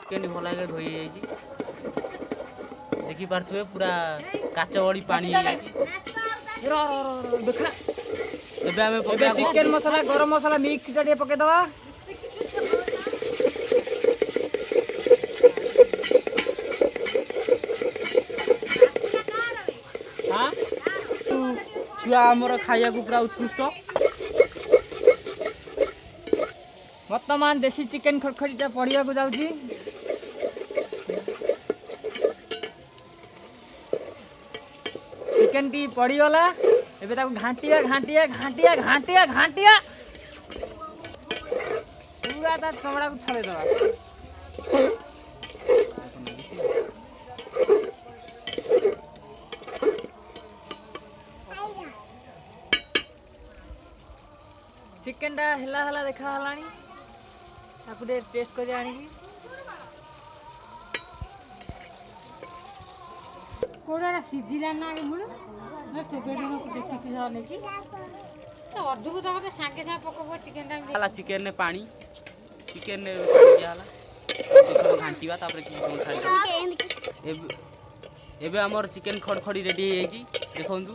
chicken भल भागे धोई देखी पारे पूरा काच बड़ी पानी चिकेन मसला गरम मसला मिक्स पके दवा छुआ आमर खाया पूरा उत्कृष्ट वर्तमान देसी चिकेन खड़खड़ीटा पड़िया को जाउची चिकेन टी पड़ीगला एबे ताको घांटिया घांटिया घांटिया घांटिया घांटिया पूरा ता चमड़ा को छले दवा चिकेन टा हला हला देखा हलानी आपको दे टेस्ट कर आनी कोड़ा सीधिला ना मुड़ ना तेबे दिन को देखि कि जाने की तो अर्धु तक तो सांगे सा पको चिकेन टा हला चिकेन ने पानी चिकेन ने पानी हला देखो घांटीवा तापर की कोन खाइ एबे हमर चिकेन खड़खड़ी रेडी हे जी देखंतु